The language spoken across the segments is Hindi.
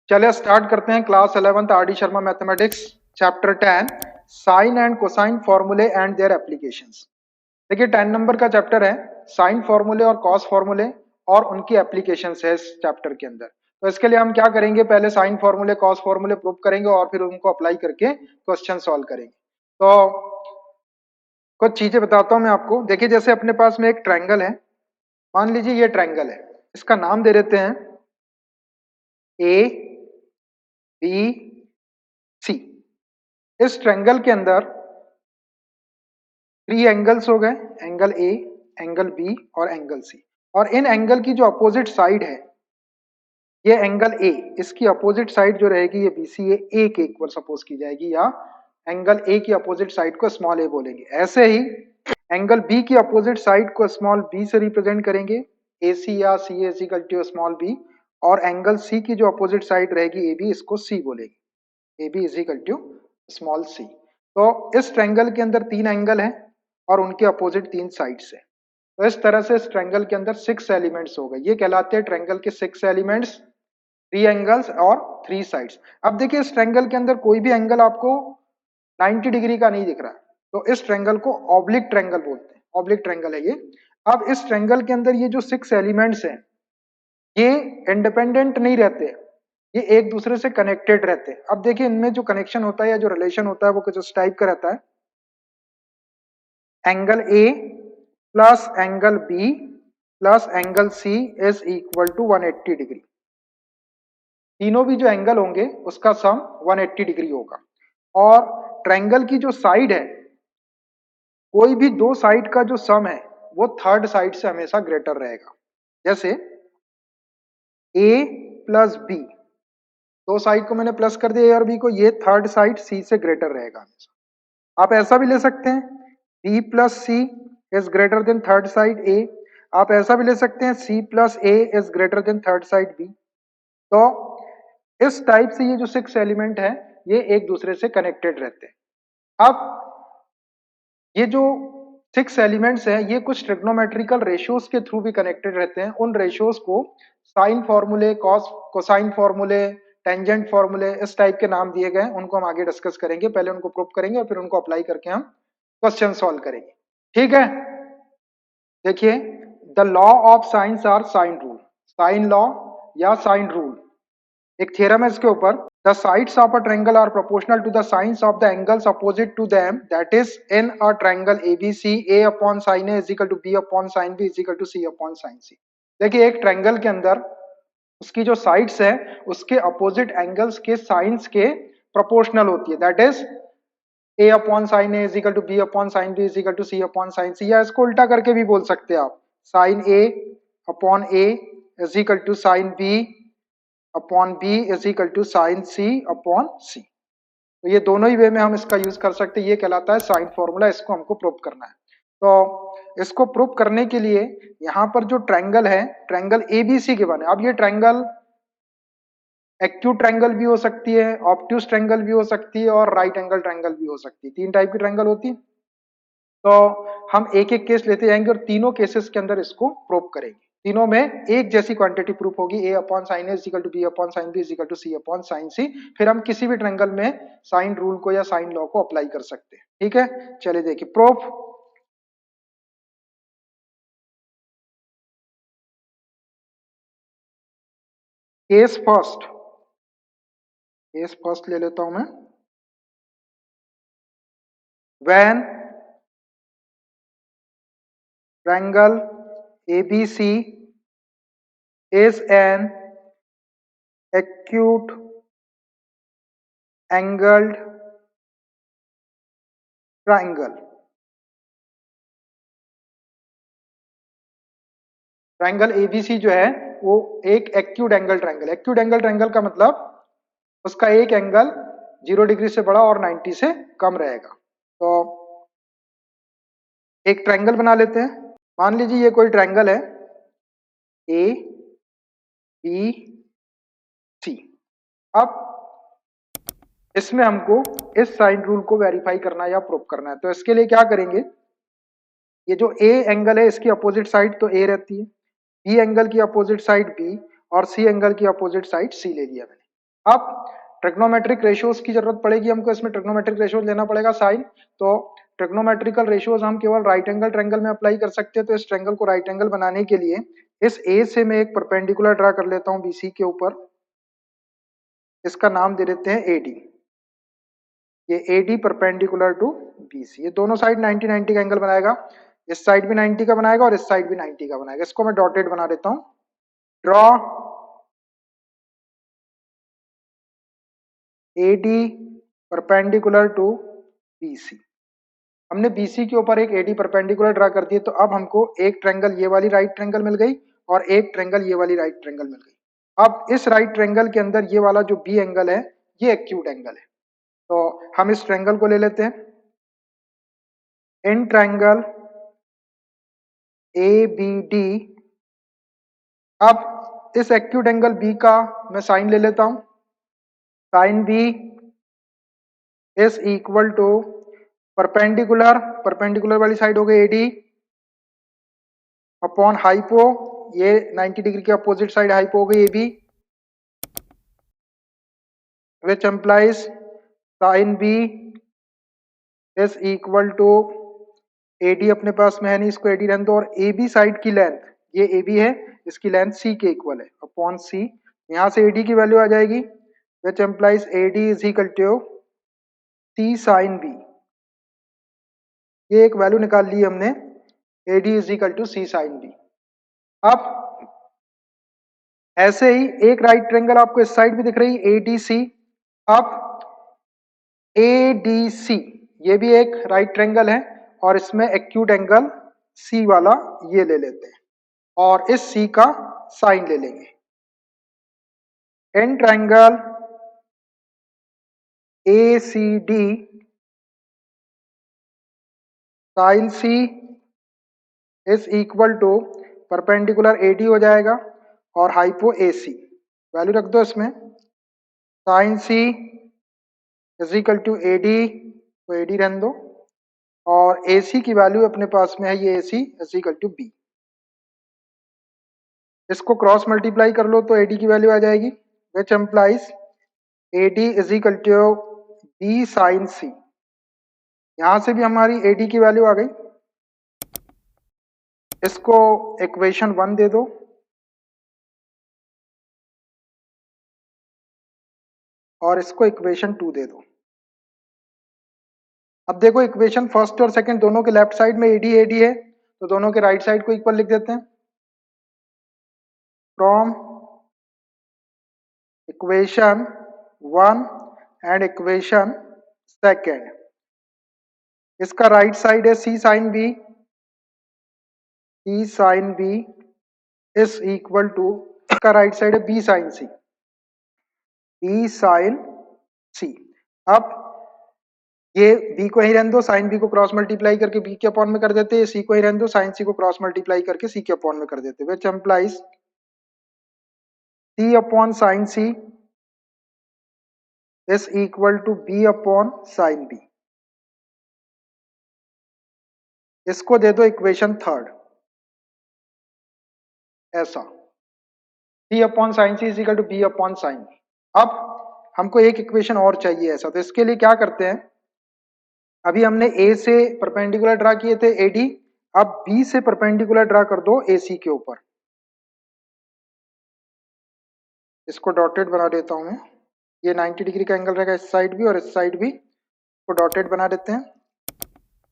चलिए स्टार्ट करते हैं class 11th R D Sharma mathematics chapter 10 sine and cosine formulae and their applications. देखिए 10 नंबर का चैप्टर है, साइन फॉर्मूले और कॉस फॉर्मूले और उनकी एप्लीकेशंस है इस चैप्टर के अंदर। तो इसके लिए हम क्या करेंगे, पहले साइन फॉर्मूले कॉस फॉर्मूले प्रूव करेंगे और फिर उनको अप्लाई करके क्वेश्चन सॉल्व करेंगे। तो कुछ चीजें बताता हूं मैं आपको। देखिए जैसे अपने पास में एक ट्रायंगल है, मान लीजिए ये ट्रायंगल है, इसका नाम दे देते हैं ए बी सी। इस ट्रायंगल के अंदर 3 एंगल्स हो गए, एंगल ए, एंगल बी और एंगल सी। और इन एंगल की जो अपोजिट साइड है, ये एंगल ए, इसकी अपोजिट साइड जो रहेगी ये बी सी, ये ए के इक्वल सपोज की जाएगी, या एंगल ए की अपोजिट साइड को स्मॉल ए बोलेंगे। ऐसे ही एंगल बी की अपोजिट साइड को स्मॉल बी से रिप्रेजेंट करेंगे, ए सी या सी ए इक्वल टू स्मॉल बी। और एंगल सी की जो अपोजिट साइड रहेगी ए बी, इसको सी बोलेंगे, A B is equal to small C. तो इस ट्रायंगल के अंदर 3 एंगल हैं और उनके अपोजिट 3 साइड्स हैं। तो इस तरह से इस ट्रायंगल के अंदर 6 एलिमेंट्स हो गए, ये कहलाते हैं ट्रायंगल के 6 एलिमेंट्स, 3 एंगल्स और 3 साइड्स। अब देखिए इस ट्रायंगल के अंदर कोई भी एंगल आपको 90 डिग्री का नहीं दिख रहा है, तो इस ट्रायंगल को ऑब्लिक ट्रायंगल बोलते हैं, ऑब्लिक ट्रायंगल है ये। अब इस ट्रायंगल के अंदर ये जो 6 एलिमेंट्स हैं, ये इंडिपेंडेंट नहीं रहते, ये एक दूसरे से कनेक्टेड रहते हैं। अब देखिए इनमें जो कनेक्शन होता है या जो रिलेशन होता है वो कुछ इस टाइप का रहता है, angle A plus angle B plus angle C is equal to 180 degree. तीनों भी जो एंगल होंगे उसका सम 180 डिग्री होगा। और ट्रायंगल की जो साइड है, कोई भी 2 साइड का जो सम है वो थर्ड साइड से हमेशा ग्रेटर रहेगा। जैसे ए प्लस बी, 2 साइड को मैंने प्लस कर दिया ए और बी को, ये थर्ड साइड सी से ग्रेटर रहेगा हमेशा। आप ऐसा भी ले सकते हैं, B plus C is greater than third side A. आप ऐसा भी ले सकते हैं, C plus A is greater than third side B. तो इस टाइप से ये जो 6 एलिमेंट है ये एक दूसरे से कनेक्टेड रहते हैं। अब ये जो 6 एलिमेंट्स हैं ये कुछ ट्रिग्नोमेट्रिकल रेशियोज के थ्रू भी कनेक्टेड रहते हैं। उन रेशियोज को साइन फॉर्मूले, कॉस कोसाइन फॉर्मूले, टेंजेंट फॉर्मूले, इस टाइप के नाम दिए गए, उनको हम आगे डिस्कस करेंगे। पहले उनको प्रूव करेंगे और फिर उनको अप्लाई करके हम क्वेश्चन सॉल्व करेंगे, ठीक है। देखिए the law of sines are sine rule, sine law या साइन रूल एक थ्योरम है इसके ऊपर। The sides of a triangle are proportional to the sines of the angles opposite to them, that is in a triangle ABC A upon sine A is equal to B upon sine B is equal to C upon sine C. देखिए एक ट्रायंगल के अंदर उसकी जो साइड्स है उसके अपोजिट एंगल्स के साइंस के प्रोपोर्शनल होती है, that is A upon sine A is equal to B upon sine B is equal to C upon sine C. या इसको उल्टा करके भी बोल सकते हैं आप, sine A upon A is equal to sine B upon B is equal to sine C upon C. तो ये दोनों ही वे में हम इसका यूज कर सकते हैं, ये कहलाता है साइन फॉर्मूला। इसको हमको प्रूव करना है। तो इसको प्रूव करने के लिए यहाँ पर जो ट्रायंगल है, ट्रायंगल एबीसी के बने। अब ये ट्रायंगल एक्यूट ट्रायंगल भी हो सकती है, ऑब्ट्यूज ट्रायंगल भी हो सकती है और राइट एंगल ट्रायंगल भी हो सकती है। 3 टाइप की ट्रायंगल होती है। तो हम एक एक केस लेते जाएंगे और तीनों केसेस के अंदर इसको प्रूव करेंगे। तीनों में एक जैसी क्वांटिटी प्रूफ होगी, A upon sine A is equal to B upon sine B is equal to C upon sine C. फिर हम किसी भी ट्रायंगल में साइन रूल को या साइन लॉ को अप्लाई कर सकते हैं, ठीक है। चलिए देखिए proof. Case first, case first ले लेता हूं मैं। When triangle ABC is an acute angled triangle, triangle ABC जो है वो एक acute angle triangle. Acute angle triangle का मतलब उसका एक एंगल 0 डिग्री से बड़ा और 90 से कम रहेगा। तो एक ट्रायंगल बना लेते हैं। मान लीजिए ये कोई ट्रायंगल है ए बी सी। अब इसमें हमको इस साइन रूल को वेरीफाई करना या प्रूव करना है। तो इसके लिए क्या करेंगे, ये जो ए एंगल है इसकी अपोजिट साइड तो ए रहती है, बी एंगल की अपोजिट साइड बी और सी एंगल की अपोजिट साइड सी ले लिया मैंने। अब ट्रिग्नोमेट्रिक रेशियोज की जरूरत पड़ेगी हमको, इसमें ट्रिग्नोमेट्रिक रेशियोज लेना पड़ेगा साइन। तो ट्रिग्नोमेट्रिकल रेशियोज हम केवल राइट एंगल ट्रायंगल में अप्लाई कर सकते हैं। तो इस ट्रायंगल को राइट एंगल बनाने के लिए इस ए से मैं एक परपेंडिकुलर ड्रा कर लेता हूं बीसी के ऊपर, इसका नाम दे देते हैं एडी। ये एडी परपेंडिकुलर टू बीसी, ये दोनों साइड 90 90 का एंगल बनाएगा। इस साइड भी 90 का बनाएगा और इस साइड भी 90 का बनाएगा। इसको मैं डॉटेड बना देता हूं। Draw AD perpendicular to BC. हमने बीसी के ऊपर एक एडी परपेंडिकुलर ड्रा कर दिए। तो अब हमको एक ट्रायंगल ये वाली राइट ट्रायंगल मिल गई और एक ट्रायंगल ये वाली राइट ट्रायंगल मिल गई। अब इस राइट ट्रायंगल के अंदर ये वाला जो बी एंगल है ये एक्यूट एंगल है। तो हम इस ट्रायंगल को ले लेते हैं। In triangle A B D, अब इस एक्यूट एंगल बी का मैं साइन ले लेता हूं। Sine B is equal to perpendicular, perpendicular वाली साइड हो गई एडी अपॉन हाइपो, ये 90 डिग्री के अपोजिट साइड हाइपो हो गई AB, which implies sine B is equal to AD अपने पास में है नहीं, इसको एडी रहने दो। और ए बी साइड की लेंथ, ये ए बी है, इसकी लेंथ सी के इक्वल है अपॉन सी। यहां से एडी की वैल्यू आ जाएगी which implies AD is equal to C sine B. ये एक वैल्यू निकाल ली हमने, AD is equal to C sine B. अब ऐसे ही एक राइट ट्रायंगल आपको इस साइड भी दिख रही है एडीसी। अब एडीसी ये भी एक राइट ट्रायंगल है और इसमें एक्यूट एंगल सी वाला ये ले लेते हैं और इस सी का साइन ले लेंगे। In triangle A C D, sine C is equal to perpendicular AD हो जाएगा और हाइपो ए सी, वैल्यू रख दो इसमें। Sine C is equal to AD, तो एडी रहने दो, और AC की वैल्यू अपने पास में है ये AC is equal to B. इसको क्रॉस मल्टीप्लाई कर लो तो AD की वैल्यू आ जाएगी which implies AD is equal to B sine C. यहां से भी हमारी AD की वैल्यू आ गई। इसको इक्वेशन 1 दे दो और इसको इक्वेशन 2 दे दो। अब देखो इक्वेशन फर्स्ट और सेकंड दोनों के लेफ्ट साइड में AD AD है, तो दोनों के राइट साइड को इक्वल लिख देते हैं। From equation 1 and equation second, इसका राइट साइड है C sine B, C sine B is equal to, इसका राइट साइड है B sine C, B sine C. अब ये बी को ही रहने दो, साइन बी को क्रॉस मल्टीप्लाई करके बी के अपॉन में कर देते हैं, सी को ही रहने दो, साइन सी को क्रॉस मल्टीप्लाई करके सी के अपॉन में कर देते हैं, which implies C upon sine C is equal to B upon sine B. इसको दे दो इक्वेशन थर्ड, ऐसा C upon sine C is equal to B upon sine B. अब हमको एक इक्वेशन और चाहिए ऐसा, तो इसके लिए क्या करते हैं, अभी हमने ए से परपेंडिकुलर ड्रा किए थे एडी, अब बी से परपेंडिकुलर ड्रा कर दो एसी के ऊपर। इसको डॉटेड बना देता हूं मैं, ये 90 डिग्री का एंगल रहेगा इस साइड भी और इस साइड भी, इसको डॉटेड बना देते हैं।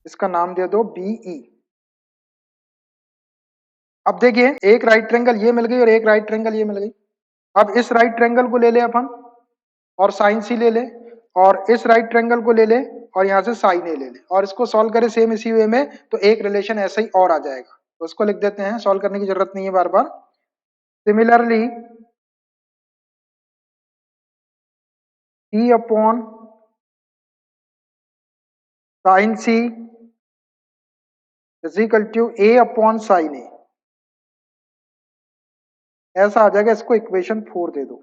इसका नाम दे दो बीई। अब देखिए एक राइट ट्रायंगल ये मिल गई और एक राइट ट्रायंगल ये मिल गई। अब इस राइट ट्रायंगल को ले ले अपन और साइन सी ले ले, और इस राइट ट्रायंगल को ले ले और यहाँ से साइन ए ले ले, और इसको सॉल्व करें सेम इसी वे में, तो एक रिलेशन ऐसा ही और आ जाएगा। तो उसको लिख देते हैं, सॉल्व करने की जरूरत नहीं है बार बार। Similarly C upon sine C is equal to A upon sine A, ऐसा आ जाएगा। इसको इक्वेशन 4 दे दो,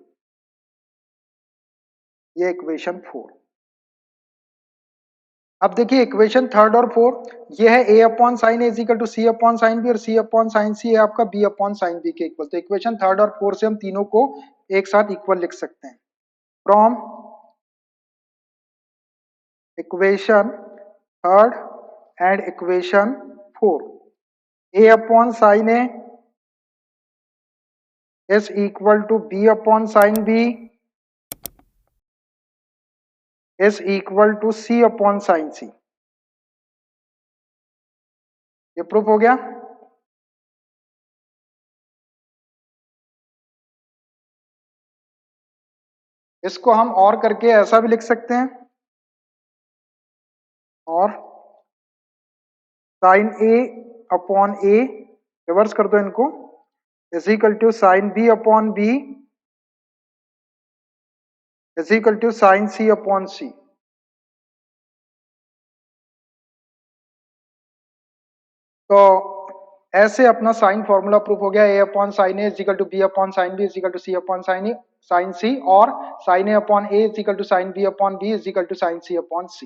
ये इक्वेशन 4। अब देखिए इक्वेशन थर्ड और फोर्थ, ये है A upon sine A is equal to C upon sine B, और सी अपॉन साइन सी है आपका बी अपॉन साइन बी के इक्वल। तो इक्वेशन थर्ड और फोर्थ से हम तीनों को एक साथ इक्वल लिख सकते हैं। From equation third and equation four, a upon sin a is equal to b upon sin b is equal to c upon sin c। ये प्रूफ हो गया। इसको हम और करके ऐसा भी लिख सकते हैं, और sine A upon A, reverse कर दो इनको, is equal to sine B upon B is equal to sine C upon C. तो ऐसे अपना साइन फॉर्मूला प्रूफ हो गया। A upon sine A is equal to B upon sine B is equal to C upon sine C, और sine A upon A is equal to sine B upon B is equal to sine C upon सी।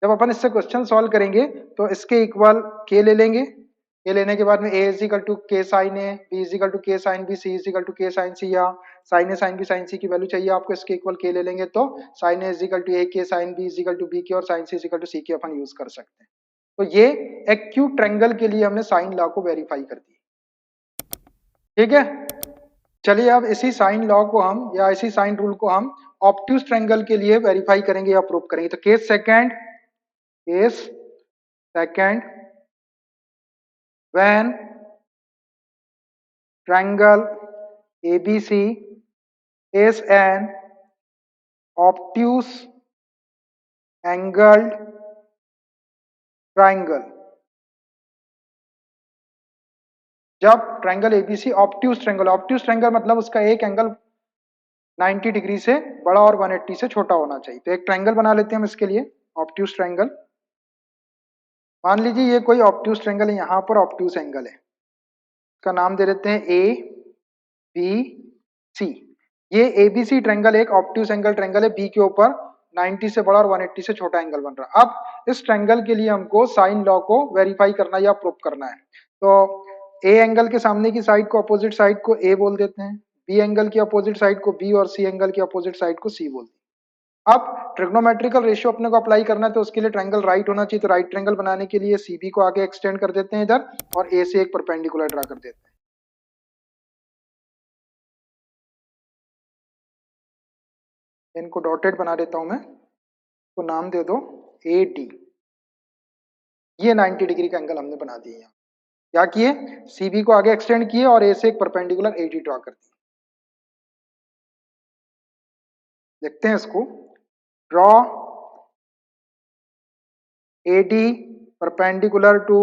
जब अपन इससे क्वेश्चन सॉल्व करेंगे तो इसके इक्वल के ले लेंगे, के लेने के बाद में A is equal to K sine A, B is equal to K sine B, C is equal to K sine C, या sine A sine B sine C की वैल्यू चाहिए आपको, इसके इक्वल के ले लेंगे तो sine A is equal to A K sine B is equal to B K, और sine C is equal to C K अपन यूज कर सकते हैं। तो ये एक्यूट ट्रायंगल के लिए हमने साइन लॉ को वेरीफाई कर दिया। ठीक है, चलिए अब इसी साइन लॉ को हम, या इसी साइन रूल को हम ऑब्ट्यूज ट्रायंगल के लिए वेरीफाई करेंगे या प्रूव करेंगे। तो case second, when triangle ABC is an obtuse angled triangle। जब ट्रायंगल ABC ऑब्ट्यूज ट्रायंगल मतलब उसका एक एंगल 90 डिग्री से बड़ा और 180 से छोटा होना चाहिए। तो एक ट्रायंगल बना लेते हैं हम इसके लिए, ऑब्ट्यूज ट्रायंगल। मान लीजिए ये कोई ऑब्ट्यूज ट्रायंगल है, यहां पर ऑब्ट्यूज एंगल है, इसका नाम दे देते हैं ए बी सी। ये ABC ट्रायंगल एक ऑब्ट्यूज एंगल ट्रायंगल है, बी के ऊपर 90 से बड़ा और 180 से छोटा एंगल बन रहा है। अब इस ट्रायंगल के लिए हमको साइन लॉ को वेरीफाई करना या प्रूव करना है। तो ए एंगल के सामने की साइड को, अपोजिट साइड को ए बोल देते हैं, बी एंगल की अपोजिट साइड को बी, और सी एंगल की अपोजिट साइड को सी बोलते हैं। अब ट्रिग्नोमेट्रिकल रेशियो अपने को अप्लाई करना है, तो उसके लिए ट्रायंगल राइट होना चाहिए। तो राइट ट्रायंगल बनाने के लिए सीबी को आगे एक्सटेंड कर देते हैं इधर, और ए से एक परपेंडिकुलर ड्रा कर देते हैं। इनको डॉटेड बना देता हूं मैं, तो नाम दे दो ए डी। ये 90 डिग्री का एंगल हमने बना दिया। क्या किए, सीबी को आगे एक्सटेंड किए और ए से एक परपेंडिकुलर एडी ड्रॉ कर दिया। देखते हैं इसको, draw AD perpendicular to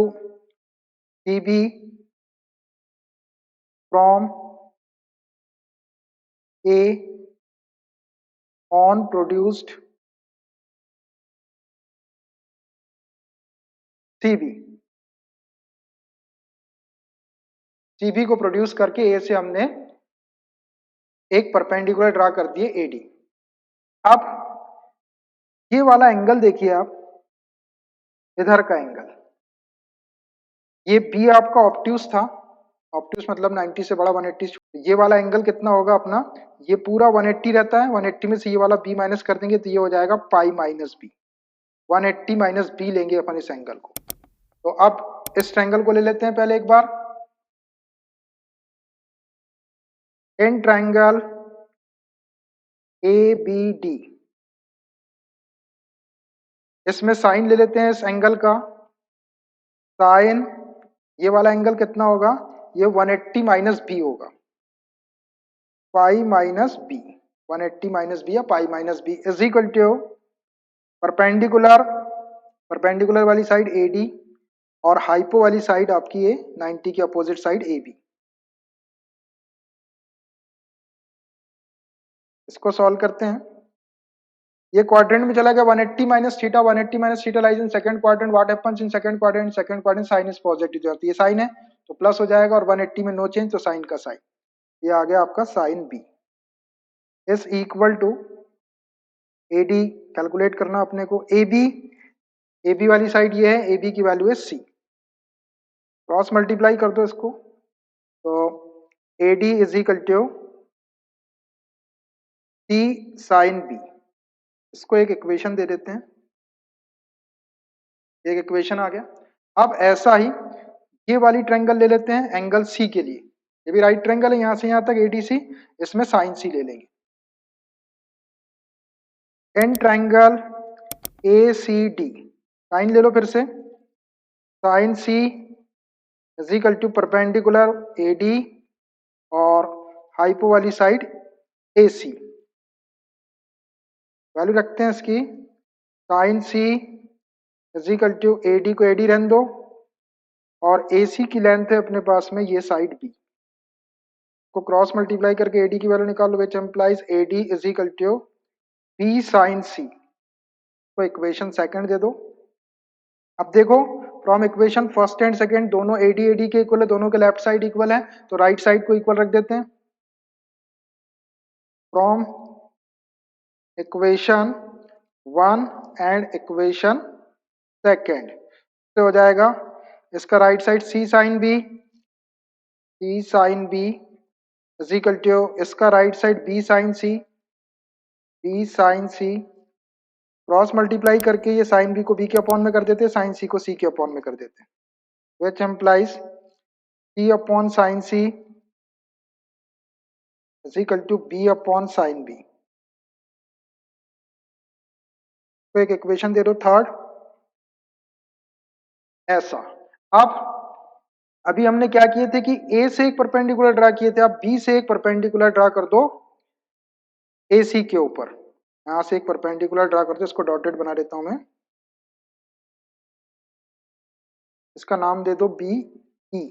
CB from A on produced CB. CB को प्रोड्यूस करके ए से हमने एक परपेंडिकुलर ड्रा कर दिए एडी। अब ये वाला एंगल देखिए आप, इधर का एंगल, ये बी आपका ऑब्ट्यूज था, ऑब्ट्यूज मतलब 90 से बड़ा 180। ये वाला एंगल कितना होगा अपना, ये पूरा 180 रहता है, 180 में से ये वाला बी माइनस कर देंगे तो ये हो जाएगा pi minus B, 180 minus B लेंगे अपन इस एंगल को। तो अब इस ट्रायंगल को ले लेते हैं पहले एक बार। In triangle A B D, इसमें साइन ले लेते हैं इस एंगल का। साइन ये वाला एंगल कितना होगा, ये 180 माइनस बी होगा, pi minus B, 180 minus B या pi minus B is equal to perpendicular, perpendicular वाली साइड ए डी और हाइपो वाली साइड आपकी ये 90 की अपोजिट साइड ए बी। इसको सॉल्व करते हैं। ये क्वाड्रेंट में चला गया, 180 minus theta, 180 minus theta lies in second quadrant, what happens in second quadrant, second quadrant sine is positive, जो ये साइन है तो प्लस हो जाएगा, और 180 में नो चेंज तो साइन का साइन, ये आ गया आपका sine B is equal to AD. Calculate करना अपने को, ए बी वाली साइड ये है, ए बी की वैल्यू है सी, क्रॉस मल्टीप्लाई कर दो इसको, तो A D is equal to C sine B, इसको एक इक्वेशन दे देते हैं, एक इक्वेशन आ गया। अब ऐसा ही ये वाली ट्रायंगल ले लेते हैं एंगल सी के लिए, ये भी राइट ट्रायंगल है, यहां से यहां तक एडीसी, इसमें साइन सी ले लेंगे। In triangle A C D, sine ले लो फिर से, sine C is equal to perpendicular A D और हाइपो वाली साइड ए सी, वैल्यू रखते हैं इसकी, sine C is equal to A D को ए डी रहने दो, और ए सी की लेंथ है अपने पास में ये साइड बी, को क्रॉस मल्टीप्लाई करके एडी की वैल्यू निकाल लो, which implies AD is equal to B sine C, तो इक्वेशन सेकंड दे दो। अब देखो from equation first and second दोनों एडी एडी के इक्वल है, दोनों के लेफ्ट साइड इक्वल है, तो राइट साइड को इक्वल रख देते हैं। From equation one and equation second तो हो जाएगा इसका right side C sine B, C sine B is equal to इसका right side B sine C, B sine C, cross multiply करके ये साइन बी को बी के अपॉन में कर देते हैं, साइन सी को सी के अपॉन में कर देते हैं, which implies C upon sine C is equal to B upon sine B. तो एक इक्वेशन दे दो थर्ड, ऐसा। अब अभी हमने क्या किए थे कि ए से एक परपेंडिकुलर ड्रा किए थे, अब बी से एक परपेंडिकुलर ड्रा कर दो ए सी के ऊपर, यहां से एक परपेंडिकुलर ड्रा कर दो, इसको डॉटेड बना देता हूं मैं, इसका नाम दे दो बी ई,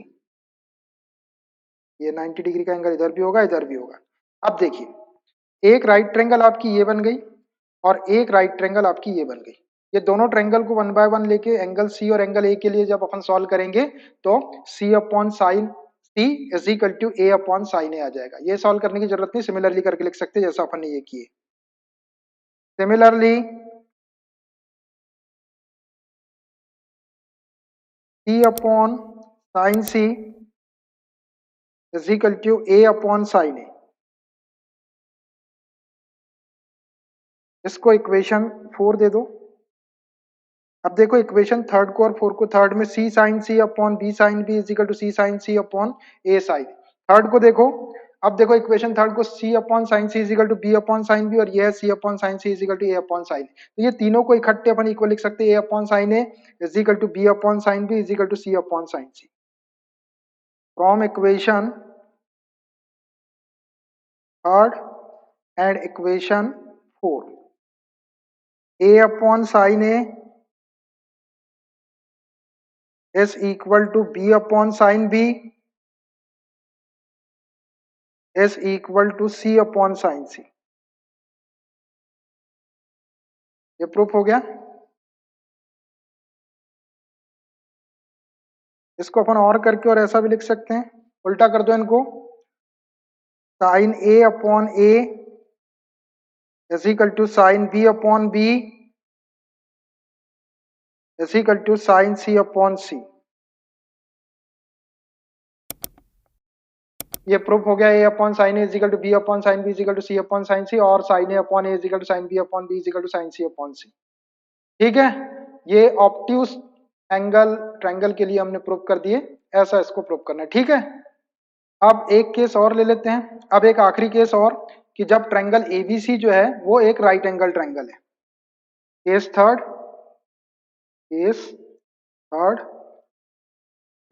ये 90 डिग्री का एंगल इधर भी होगा इधर भी होगा। अब देखिए एक राइट ट्रायंगल आपकी ये बन गई और एक राइट ट्रायंगल आपकी ये बन गई, ये दोनों ट्रायंगल को वन बाय वन लेके एंगल सी और एंगल ए के लिए जब अपन सॉल्व करेंगे तो C upon sine C is equal to A upon sine A आ जाएगा। ये सॉल्व करने की जरूरत नहीं, सिमिलरली करके लिख सकते हैं जैसा अपन ने ये किए। Similarly C upon sine C is equal to A upon sine A, इसको इक्वेशन 4 दे दो। अब देखो इक्वेशन थर्ड को और फोर्थ को, थर्ड में C sine C upon B sine B is equal to C sine C upon A sine, third को देखो, अब देखो इक्वेशन थर्ड को C upon sine C is equal to B upon sine B, और ये है C upon sine C is equal to A upon sine, तो ये तीनों को इकट्ठे अपन इक्वल लिख सकते हैं, A upon sine A is equal to B upon sine B is equal to C upon sine C. From equation third and equation four, A upon sine A is equal to b upon sin b is equal to c upon sin c, ये प्रूफ हो गया। इसको अपन और करके और ऐसा भी लिख सकते हैं, उल्टा कर दो इनको, sine A upon A is equal to sine B upon B is equal to sine C upon C, ये प्रूफ हो गया। A upon sine A is equal to B upon sine B is equal to C upon sine C, और sine A upon A is equal to sine B upon B is equal to sine C upon C. ठीक है, ये ऑब्ट्यूज एंगल ट्रायंगल के लिए हमने प्रूफ कर दिए, ऐसा इसको प्रूफ करना है। ठीक है, अब एक केस और ले लेते हैं, अब एक आखिरी केस और, कि जब ट्रायंगल एबीसी जो है वो एक राइट एंगल ट्रायंगल है। Case third,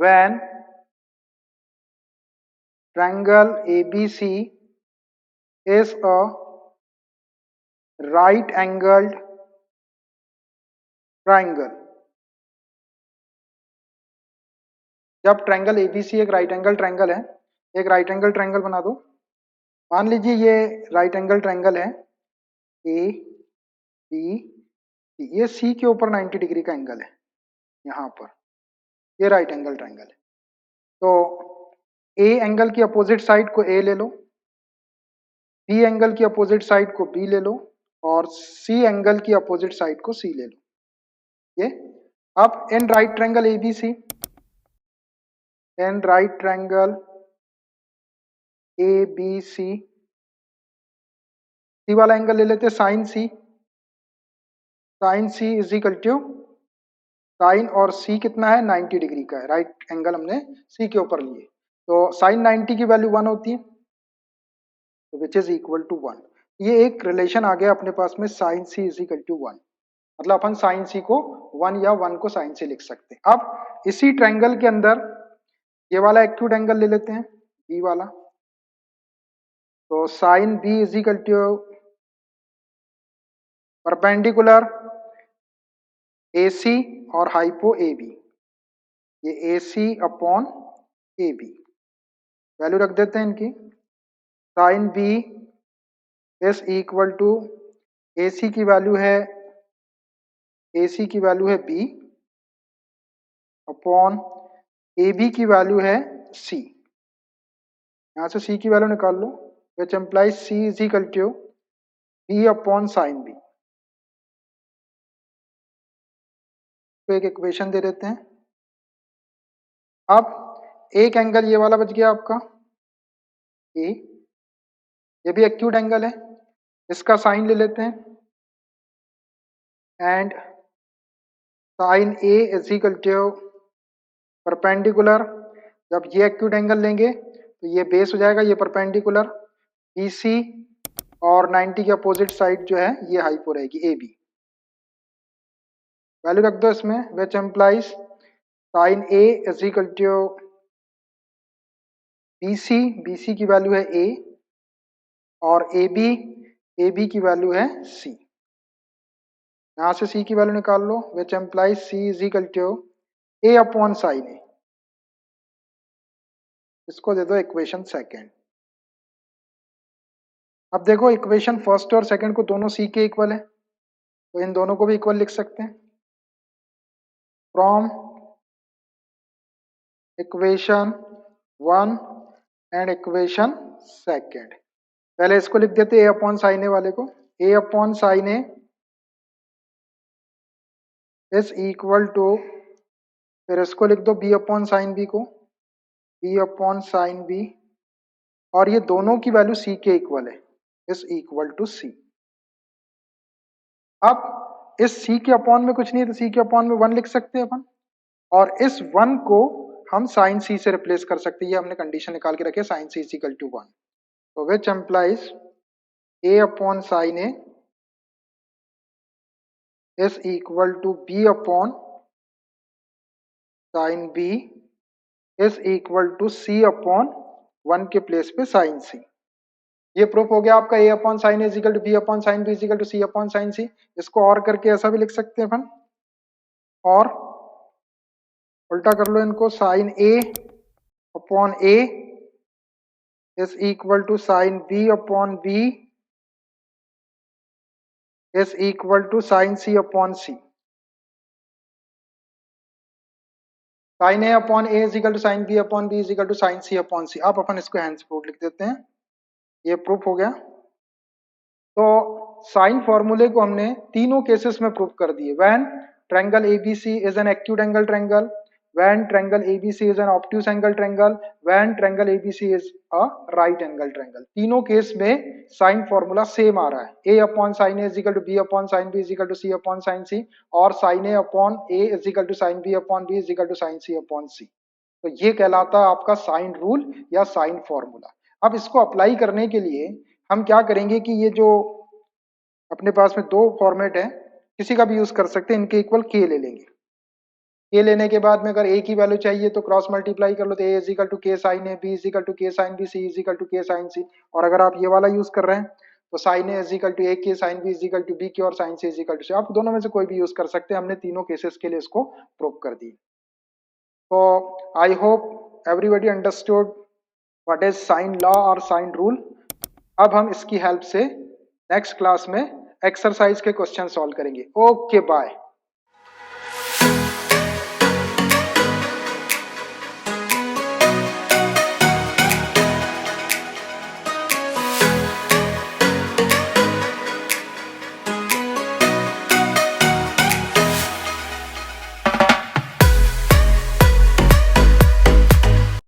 when triangle ABC is a right angled triangle, जब ट्रायंगल एबीसी एक राइट एंगल ट्रायंगल है, एक राइट एंगल ट्रायंगल बना दो, मान लीजिए ये राइट एंगल ट्रायंगल है ए बी सी, ये सी के ऊपर 90 डिग्री का एंगल है, यहाँ पर ये राइट एंगल ट्रायंगल है, तो ए एंगल की अपोजिट साइड को ए ले लो, बी एंगल की अपोजिट साइड को बी ले लो, और सी एंगल की अपोजिट साइड को सी ले लो। ये अब in right triangle ABC, in right triangle ABC C वाला एंगल ले लेते हैं sine C. Sine C is equal to, sine और सी कितना है 90 डिग्री का है, राइट एंगल हमने सी के ऊपर लिए, तो साइन 90 की वैल्यू 1 होती है, तो विच इज इक्वल टू 1। ये एक रिलेशन आ गया अपने पास में, sine C is equal to 1, मतलब अपन साइन सी को 1 या 1 को साइन से लिख सकते हैं। अब इसी ट्रायंगल के अंदर ये वाला एक्यूट एंगल ले लेते हैं, बी वाला, तो sine B is equal to perpendicular AC और हाइपो AB, ये AC अपॉन AB वैल्यू रख देते हैं इनकी। Sine B is equal to, AC की वैल्यू है, AC की वैल्यू है B अपॉन AB की वैल्यू है C। यहां से C की वैल्यू निकाल लो, which implies C is equal to B upon sine B। तो एक इक्वेशन दे देते हैं। अब एक एंगल ये वाला बच गया आपका ए, ये भी एक्यूट एंगल है, इसका साइन ले लेते हैं, and sine A is equal to perpendicular, जब ये एक्यूट एंगल लेंगे तो ये बेस हो जाएगा, ये परपेंडिकुलर BC और 90 के अपोजिट साइड जो है ये हाइपो रहेगी AB। वैल्यू रख दो इसमें, which implies sine A is equal to BC, BC की वैल्यू है A और AB, AB की वैल्यू है C। यहां से C की वैल्यू निकाल लो, which implies C is equal to A upon sine A। इसको दे दो इक्वेशन सेकेंड। अब देखो इक्वेशन फर्स्ट और सेकंड को दोनों C के इक्वल है, तो इन दोनों को भी इक्वल लिख सकते हैं। From equation 1 and equation second, पहले इसको लिख देते A अपॉन साइन ए वाले को, A upon sine A is equal to, फिर इसको लिख दो B अपॉन साइन बी को, B अपॉन साइन बी, और ये दोनों की वैल्यू C के इक्वल है, इज इक्वल टू C। अब इस C के अपॉन में कुछ नहीं है, तो C के अपॉन में 1 लिख सकते हैं अपन, और इस 1 को हम साइन C से रिप्लेस कर सकते हैं, ये हमने कंडीशन निकाल के रखे sine C is equal to 1, तो which implies A upon sine A is equal to B upon sine B is equal to C upon 1 के प्लेस पे साइन C। ये प्रूफ हो गया आपका A upon sine A is equal to B upon sine B is equal to C upon sine C। इसको और करके ऐसा भी लिख सकते हैं अपन, और उल्टा कर लो इनको, sine A upon A is equal to sine B upon B is equal to sine C upon C। Sine A upon A is equal to sine B upon B is equal to sine C upon C। अब अपन इसको हैंड्स प्रूफ लिख देते हैं, ये प्रूफ हो गया। तो साइन फॉर्मूले को हमने तीनों केसेस में प्रूफ कर दिए, when triangle ABC is an acute angle triangle, when triangle ABC is an obtuse angle triangle, when triangle ABC is a right angle triangle. तीनों केस में साइन फॉर्मूला सेम आ रहा है, A upon sine A is equal to B upon sine B is equal to C upon sine C, और sine A upon A is equal to sine B upon B is equal to sine C upon C। तो ये कहलाता है आपका साइन रूल या साइन फॉर्मूला। अब इसको अप्लाई करने के लिए हम क्या करेंगे कि ये जो अपने पास में दो फॉर्मेट है, किसी का भी यूज कर सकते हैं, इनके इक्वल के ले लेंगे। के लेने के बाद में अगर ए की वैल्यू चाहिए तो क्रॉस मल्टीप्लाई कर लो, तो A is equal to K sine A, B is equal to K sine B, C is equal to K sine C. और अगर आप ये वाला यूज कर रहे हैं तो sine A is equal to A K, sine B is equal to B K, और sine C is equal to C. आप दोनों में से कोई भी यूज कर सकते हैं, हमने तीनों केसेस के लिए इसको प्रूव कर दी। तो I hope everybody understood what is sine law और साइन रूल। अब हम इसकी हेल्प से नेक्स्ट क्लास में एक्सरसाइज के क्वेश्चन सॉल्व करेंगे। Okay bye.